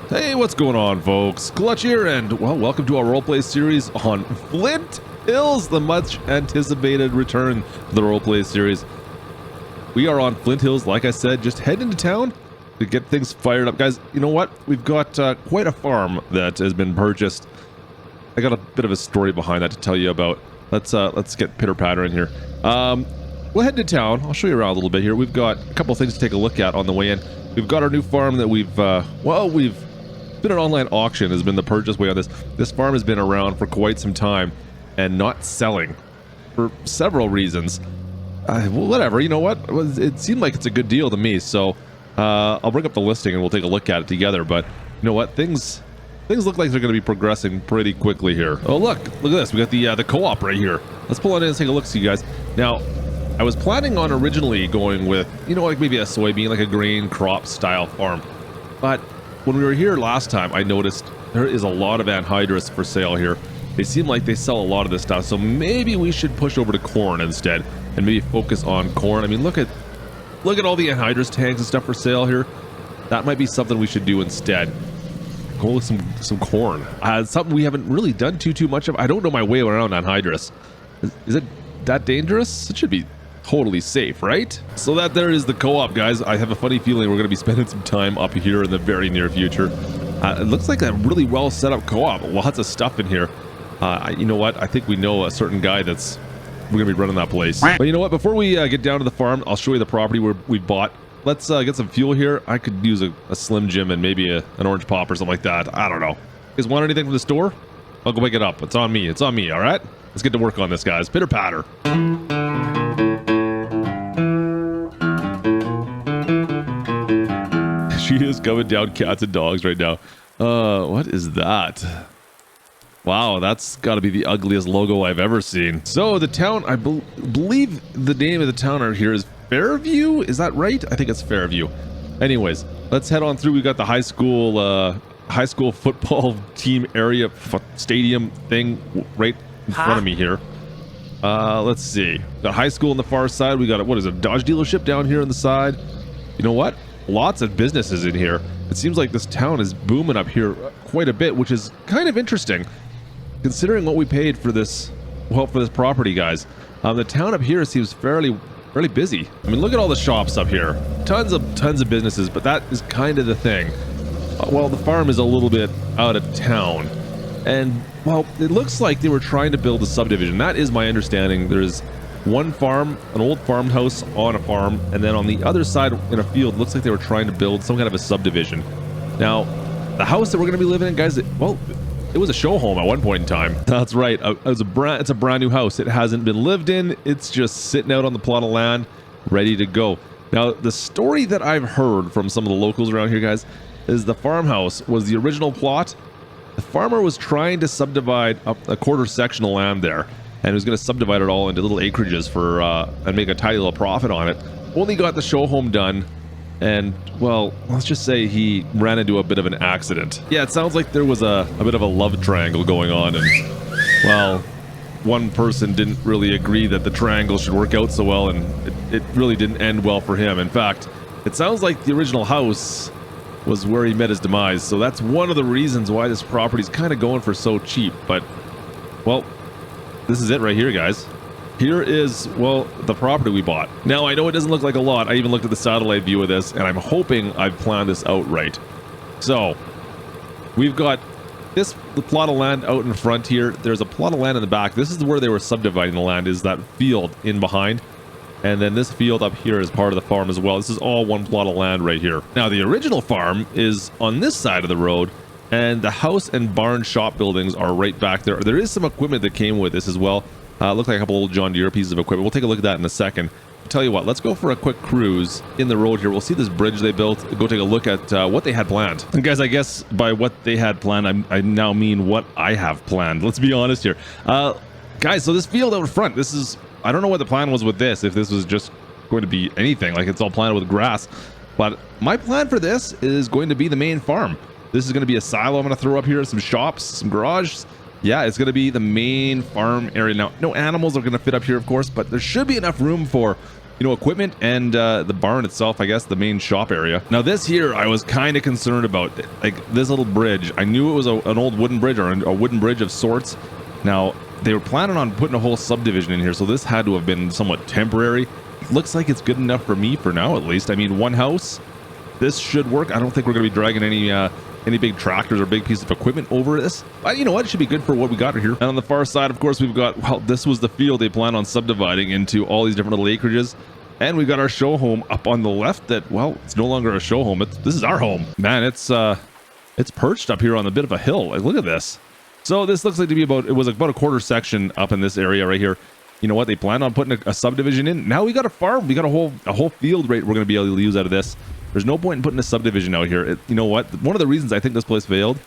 Hey, what's going on, folks? Klutch here, and well, welcome to our roleplay series on Flint Hills, the much anticipated return to the roleplay series. We are on Flint Hills, like I said, just heading into town to get things fired up. Guys, you know what? We've got quite a farm that has been purchased. I got a bit of a story behind that to tell you about. Let's get pitter-patter in here. We'll head to town. I'll show you around a little bit here. We've got a couple things to take a look at on the way in. We've got our new farm that we've been an online auction has been the purchase way on this. This farm has been around for quite some time and not selling for several reasons. Well, whatever, you know what? It seemed like it's a good deal to me, so I'll bring up the listing and we'll take a look at it together. But you know what? Things look like they're going to be progressing pretty quickly here. Oh, look at this. We got the co-op right here. Let's pull it in and take a look, see you guys. Now, I was planning on originally going with, you know, like maybe a soybean, like a grain crop style farm. But when we were here last time, I noticed there is a lot of anhydrous for sale here. They seem like they sell a lot of this stuff, so maybe we should push over to corn instead and maybe focus on corn. I mean, look at all the anhydrous tanks and stuff for sale here. That might be something we should do instead. Go with some corn. Something we haven't really done too much of. I don't know my way around anhydrous. Is it that dangerous? It should be totally safe, right? So that there is the co-op, guys. I have a funny feeling we're going to be spending some time up here in the very near future. It looks like a really well set up co-op. Lots of stuff in here. You know what? I think we know a certain guy that's we're going to be running that place. But you know what? Before we get down to the farm, I'll show you the property where we bought. Let's get some fuel here. I could use a Slim Jim and maybe an orange pop or something like that. I don't know. You guys want anything from the store? I'll go pick it up. It's on me. It's on me. All right? Let's get to work on this, guys. Pitter patter. She is coming down cats and dogs right now. What is that? Wow, that's got to be the ugliest logo I've ever seen. So the town, I believe the name of the town out here is Fairview. Is that right? I think it's Fairview. Anyways, let's head on through. We got the high school football team area stadium thing right in front of me here. Let's see. Got high school on the far side. We got what is it? A Dodge dealership down here on the side. You know what? Lots of businesses in here. It seems like this town is booming up here quite a bit, which is kind of interesting considering what we paid for this, well, for this property, guys. The town up here seems fairly busy. I mean, look at all the shops up here. Tons of businesses, but that is kind of the thing. Well, the farm is a little bit out of town. And, well, it looks like they were trying to build a subdivision. That is my understanding. There's one farm, an old farmhouse on a farm, and then on the other side in a field, looks like they were trying to build some kind of a subdivision. Now, the house that we're going to be living in, guys, it was a show home at one point in time. That's right. It's a brand new house. It hasn't been lived in. It's just sitting out on the plot of land, ready to go. Now, the story that I've heard from some of the locals around here, guys, is the farmhouse was the original plot. The farmer was trying to subdivide up a quarter section of land there, and was going to subdivide it all into little acreages for and make a tidy little profit on it. Only got the show home done, and well, let's just say he ran into a bit of an accident. Yeah, it sounds like there was a bit of a love triangle going on, and well, one person didn't really agree that the triangle should work out so well, and it really didn't end well for him. In fact, it sounds like the original house was where he met his demise, so that's one of the reasons why this property's kind of going for so cheap. But well, this is it right here, guys. Here is, well, the property we bought. Now, I know it doesn't look like a lot. I even looked at the satellite view of this, and I'm hoping I've planned this out right. So, we've got the plot of land out in front here. There's a plot of land in the back. This is where they were subdividing the land, is that field in behind. And then this field up here is part of the farm as well. This is all one plot of land right here. Now, the original farm is on this side of the road, and the house and barn shop buildings are right back there. There is some equipment that came with this as well. Looked like a couple old John Deere pieces of equipment. We'll take a look at that in a second. I'll tell you what, let's go for a quick cruise in the road here. We'll see this bridge they built. Go take a look at what they had planned. And guys, I guess by what they had planned, I now mean what I have planned. Let's be honest here. Guys, so this field out front, this is, I don't know what the plan was with this, if this was just going to be anything, like it's all planted with grass. But my plan for this is going to be the main farm. This is going to be a silo I'm going to throw up here, some shops, some garages. Yeah, it's going to be the main farm area. Now, no animals are going to fit up here, of course, but there should be enough room for equipment and the barn itself, I guess, the main shop area. Now this here, I was kind of concerned about, like this little bridge. I knew it was an old wooden bridge or a wooden bridge of sorts. Now they were planning on putting a whole subdivision in here, so this had to have been somewhat temporary. Looks like it's good enough for me for now, at least. I mean, one house, this should work. I don't think we're going to be dragging any big tractors or big pieces of equipment over this. But you know what? It should be good for what we got here. And on the far side, of course, we've got, well, this was the field they plan on subdividing into all these different little acreages. And we've got our show home up on the left that, well, it's no longer a show home. This is our home. Man, it's perched up here on a bit of a hill. Like, look at this. So this looks like to be about a quarter section up in this area right here. You know what? They planned on putting a subdivision in. Now we got a farm. We got a whole field right we're going to be able to use out of this. There's no point in putting a subdivision out here. You know what? One of the reasons I think this place failed,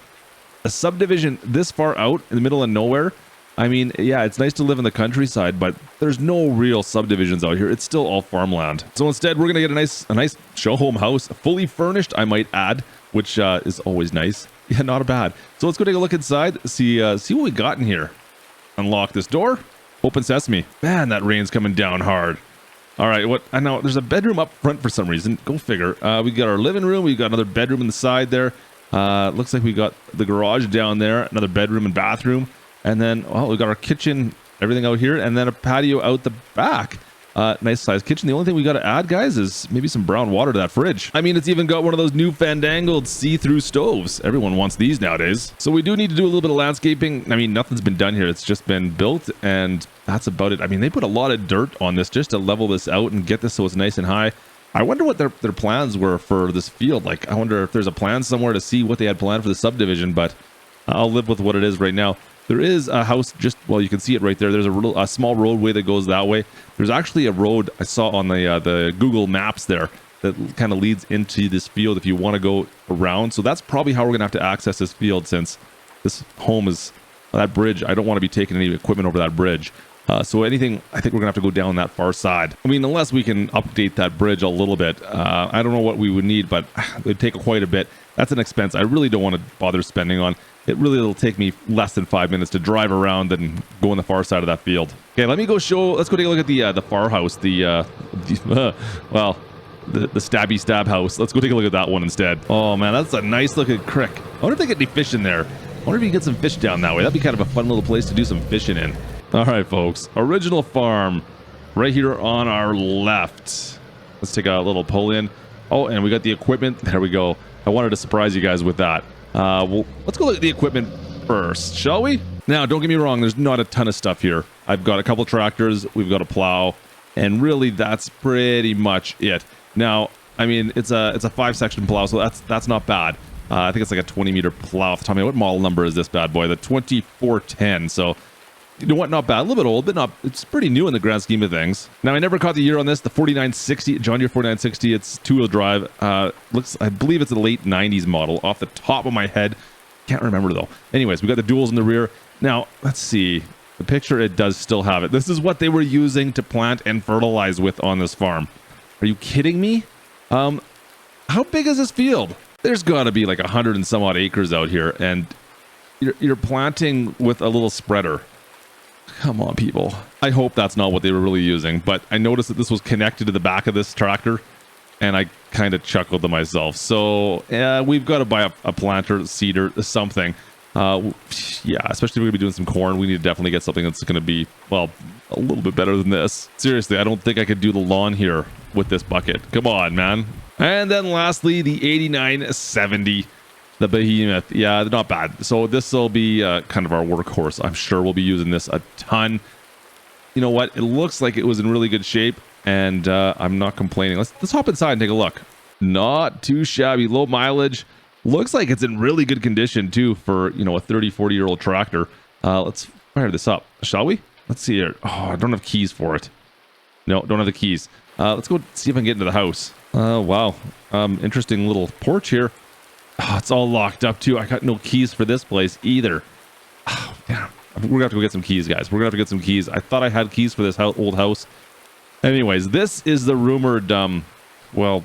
a subdivision this far out in the middle of nowhere. I mean, yeah, it's nice to live in the countryside, but there's no real subdivisions out here. It's still all farmland. So instead, we're going to get a nice show home house, fully furnished, I might add, which is always nice. Yeah, not bad. So let's go take a look inside, see what we got in here. Unlock this door. Open sesame. Man, that rain's coming down hard. All right, I know there's a bedroom up front for some reason. Go figure. We got our living room. We got another bedroom in the side there. Looks like we got the garage down there, another bedroom and bathroom. And then, well, we got our kitchen, everything out here, and then a patio out the back. Nice sized kitchen. The only thing we got to add, guys, is maybe some brown water to that fridge. I mean, it's even got one of those new fandangled see-through stoves. Everyone wants these nowadays. So we do need to do a little bit of landscaping. I mean, nothing's been done here. It's just been built, and that's about it. I mean, they put a lot of dirt on this just to level this out and get this so it's nice and high. I wonder what their plans were for this field. Like, I wonder if there's a plan somewhere to see what they had planned for the subdivision, but I'll live with what it is right now. There is a house just, well, you can see it right there. There's a small roadway that goes that way. There's actually a road I saw on the Google Maps there that kind of leads into this field if you want to go around. So that's probably how we're going to have to access this field, since this home is that bridge. I don't want to be taking any equipment over that bridge. So anything, I think we're going to have to go down that far side. I mean, unless we can update that bridge a little bit. I don't know what we would need, but it would take quite a bit. That's an expense I really don't want to bother spending on. It'll take me less than 5 minutes to drive around and go on the far side of that field. Okay, let's go take a look at the far house, the stabby stab house. Let's go take a look at that one instead. Oh man, that's a nice looking creek. I wonder if they get any fish in there. I wonder if you can get some fish down that way. That'd be kind of a fun little place to do some fishing in. All right, folks, original farm right here on our left. Let's take a little pull in. Oh, and we got the equipment. There we go. I wanted to surprise you guys with that. Well, let's go look at the equipment first, shall we? Now, don't get me wrong, there's not a ton of stuff here. I've got a couple tractors, we've got a plow, and really that's pretty much it. Now, I mean, it's a 5-section plow, so that's not bad. I think it's like a 20-meter plow off the top of my head. What model number is this bad boy? The 2410. So, you know what? Not bad. A little bit old, but it's pretty new in the grand scheme of things. Now, I never caught the year on this. The 4960, John Deere 4960. It's 2-wheel drive. I believe it's a late 90s model off the top of my head. Can't remember though. Anyways, we got the duals in the rear. Now, let's see. The picture, it does still have it. This is what they were using to plant and fertilize with on this farm. Are you kidding me? How big is this field? There's got to be like 100 and some odd acres out here, and you're planting with a little spreader. Come on, people. I hope that's not what they were really using, but I noticed that this was connected to the back of this tractor, and I kind of chuckled to myself. So, we've got to buy a planter, seeder, something. Yeah, especially if we're going to be doing some corn, we need to definitely get something that's going to be, well, a little bit better than this. Seriously, I don't think I could do the lawn here with this bucket. Come on, man. And then lastly, the 8970. The behemoth. Yeah, not bad. So this will be kind of our workhorse. I'm sure we'll be using this a ton. You know what? It looks like it was in really good shape, and I'm not complaining. Let's hop inside and take a look. Not too shabby. Low mileage. Looks like it's in really good condition too for, you know, a 30-40-year-old tractor. Let's fire this up, shall we? Let's see here. Oh, I don't have keys for it. No, don't have the keys. Let's go see if I can get into the house. Wow. Interesting little porch here. Oh, it's all locked up too. I got no keys for this place either. Oh, damn. We're gonna have to go get some keys, guys. We're gonna have to get some keys. I thought I had keys for this old house. Anyways, this is the rumored, well,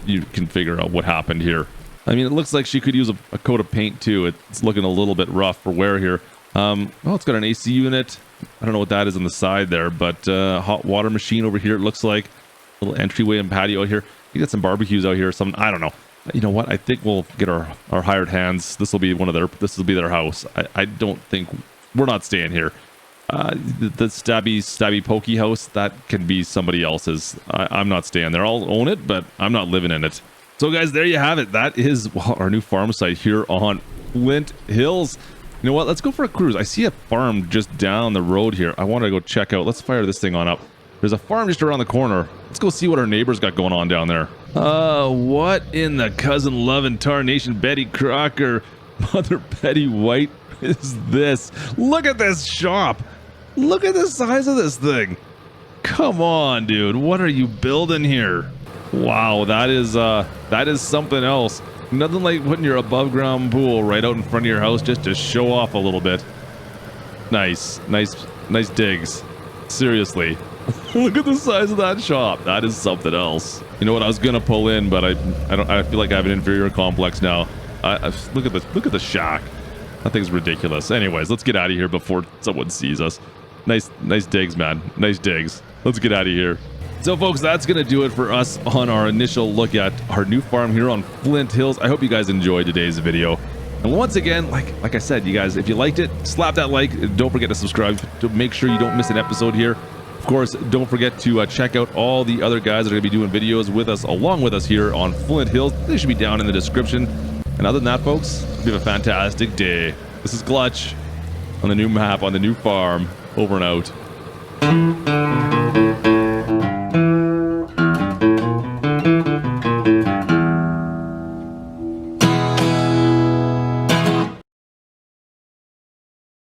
you can figure out what happened here. I mean, it looks like she could use a coat of paint too. It's looking a little bit rough for wear here. Well, it's got an AC unit. I don't know what that is on the side there, but hot water machine over here, it looks like. Little entryway and patio out here. You got some barbecues out here or something. I don't know. You know what? I think we'll get our hired hands. This will be this will be their house. I don't think we're not staying here. The stabby pokey house, that can be somebody else's. I'm not staying there. I'll own it, but I'm not living in it. So guys, there you have it. That is our new farm site here on Flint Hills. You know what? Let's go for a cruise. I see a farm just down the road here. I want to go check out. Let's fire this thing on up. There's a farm just around the corner. Let's go see what our neighbors got going on down there. What in the cousin loving tarnation Betty Crocker, Mother Betty White is this? Look at this shop. Look at the size of this thing. Come on, dude. What are you building here? Wow, that is something else. Nothing like putting your above ground pool right out in front of your house just to show off a little bit. Nice digs. Seriously. Look at the size of that shop. That is something else. You know what? I was gonna pull in, but I feel like I have an inferior complex now. Look at the shack. That thing's ridiculous. Anyways, let's get out of here before someone sees us. Nice digs, man. Nice digs. Let's get out of here. So folks, that's gonna do it for us on our initial look at our new farm here on Flint Hills. I hope you guys enjoyed today's video. And once again, like I said, you guys, if you liked it, slap that like. Don't forget to subscribe to make sure you don't miss an episode here. Of course, don't forget to check out all the other guys that are going to be doing videos with us, along with us here on Flint Hills. They should be down in the description. And other than that, folks, you have a fantastic day. This is Klutch on the new map, on the new farm. Over and out.